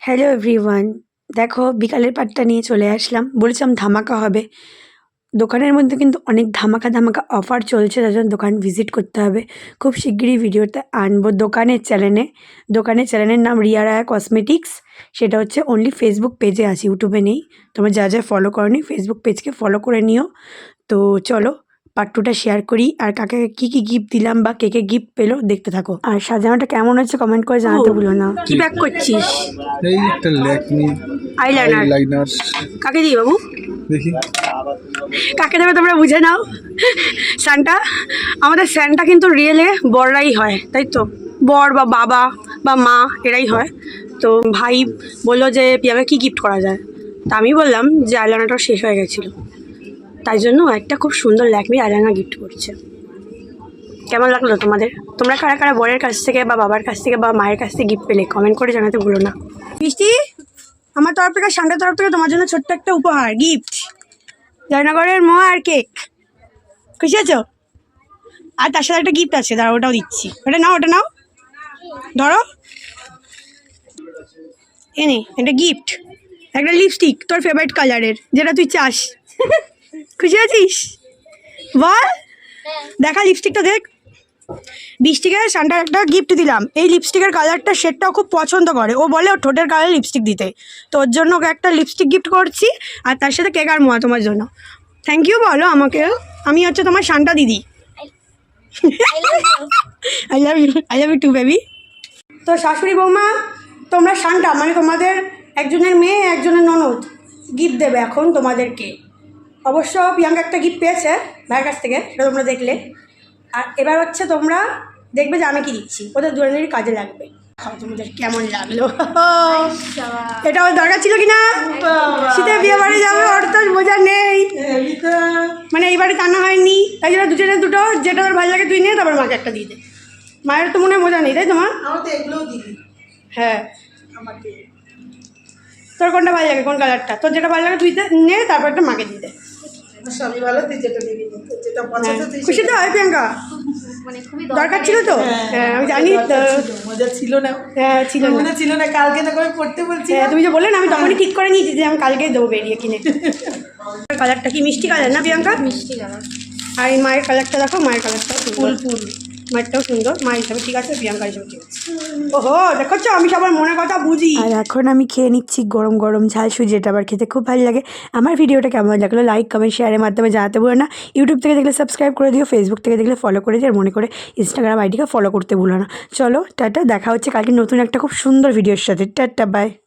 Hello everyone, দেখো বিকালের পাটটা নিয়ে চলে আসলাম। বলেছিলাম ধামাকা হবে। দোকানের মধ্যে কিন্তু অনেক ধামাকা ধামাকা অফার চলছে, তার জন্য দোকান ভিজিট করতে হবে। খুব শিগগিরই ভিডিওতে আনবো দোকানের চ্যানেলের নাম রিয়া রায়া কসমেটিক্স। সেটা হচ্ছে অনলি ফেসবুক পেজে আছে, ইউটিউবে নেই। তোমরা যা যা ফলো করনি ফেসবুক পেজকে ফলো করে নিও। তো চলো পার্ট 2টা শেয়ার করি, আর কাকে কী কী গিফট দিলাম বা কে কে গিফট পেলো দেখতে থাকো। আর সাজানোটা কেমন হচ্ছে কমেন্ট করে জানাতে ভুলো না। কি ব্যাক করছিস? এই একটা ল্যাকমি আইলাইনার। কাকে দিই বাবু? দেখি কাকে দেবে তোমরা বুঝে নাও। স্যান্টা, আমাদের স্যান্টা কিন্তু রিয়েলে বড়রাই হয়, তাই তো? বর বা বাবা বা মা এরাই হয়। তো ভাই বললো যে পিয়াকে কী গিফট করা যায়, তা আমি বললাম যে আইলাইনারটা শেষ হয়ে গেছিলো, তাই জন্য একটা খুব সুন্দর ল্যাকমি আইলাইনার গিফট করছে। কেমন লাগলো তোমাদের? তোমরা কারা কারা বরের কাছ থেকে বা বাবার কাছ থেকে বা মায়ের কাছ থেকে গিফট পেলে কমেন্ট করে জানাতে ভুলো না। মিষ্টি, আমার তরফ থেকে সান্টার তরফ থেকে তোমার জন্য ছোট্ট একটা উপহার গিফট, জয়নগরের মোয়া আর কেক। খুশি আছো? আর তার সাথে একটা গিফট আছে, দাঁড়া ওটাও দিচ্ছি। ওটা নাও ধরো। এনে একটা গিফট, একটা লিপস্টিক তোর ফেভারিট কালারের, যেটা তুই চাস। খুশি আছিস? বল, দেখা লিপস্টিকটা দেখ। বৃষ্টিকে সান্টার একটা গিফট দিলাম। এই লিপস্টিকের কালারটা শেডটাও খুব পছন্দ করে, ও বলে ওর ঠোঁটের কালার লিপস্টিক দিতে। তো ওর জন্য ওকে একটা লিপস্টিক গিফট করছি, আর তার সাথে কেক আর মোয়া তোমার জন্য। থ্যাংক ইউ বলো আমাকে, আমি হচ্ছে তোমার সান্টা দিদি। I love you too baby. তো শাশুড়ি বৌমা, তোমরা সান্টা মানে তোমাদের একজনের মেয়ে একজনের ননদ গিফট দেবে এখন তোমাদেরকে। অবশ্য প্রিয়াঙ্কা একটা গিফট পেয়েছে ভাইয়ের কাছ থেকে, সেটা তোমরা দেখলে। আর এবার হচ্ছে তোমরা দেখবে যে আমি কি দিচ্ছি, ওদের দুজনেরই কাজে লাগবে। তোমাদের কেমন লাগলো? এটা ওর দরকার ছিল কিনা? শীতে বিয়ে বাড়ি যাবে, ওর তো বোঝা নেই, মানে এই বাড়ি টানা হয়নি, তাই জন্য দুজনের দুটো, যেটা ওর ভালো লাগে তুই নিয়ে তারপর মাকে একটা দিয়ে দে। মায়ের তো মনে হয় মজা নেই, তাই তোমার? হ্যাঁ, তোর কোনটা ভালো লাগে, কোন কালারটা তোর যেটা ভালো লাগে তুই নে, তারপর একটা মাকে দিয়ে দে। সবই ভালো, তুই যেটা দিবি যেটা পছন্দ তুই। খুশি তো হয় প্রিয়াঙ্কা? দরকার ছিল তো। হ্যাঁ আমি জানি, মজা ছিল না। হ্যাঁ ছিল না, মনে ছিল না, কালকে তো করে পড়তে বলছি। হ্যাঁ তুমি যে বললে না, আমি তখনই ঠিক করে নিয়েছি যে আমি কালকে দেবো বেরিয়ে কিনে। কালারটা কি মিষ্টি কালার না প্রিয়াঙ্কা? মিষ্টি কালার। আর এই মায়ের কালারটা দেখো, মায়ের কালারটাও ফুল ফুল, মায়েরটাও সুন্দর। মা হিসাবে ঠিক আছে, প্রিয়াঙ্কা হিসাবে ঠিক আছে। ওহো দেখছ, আমি সবার মনের কথা বুঝি। আর এখন আমি খেয়ে নিচ্ছি গরম গরম ঝাল সুজি, যেটা আবার খেতে খুব ভালো লাগে। আমার ভিডিওটা কেমন লাগলো লাইক কমেন্ট শেয়ারের মাধ্যমে জানাতে ভুলো না। ইউটিউব থেকে দেখলে সাবস্ক্রাইব করে দিও, ফেসবুক থেকে দেখলে ফলো করে দিও, আর মনে করে ইনস্টাগ্রাম আইডিকে ফলো করতে ভুলো না। চলো টাটা, দেখা হচ্ছে কালকে নতুন একটা খুব সুন্দর ভিডিওর সাথে। Tata bye.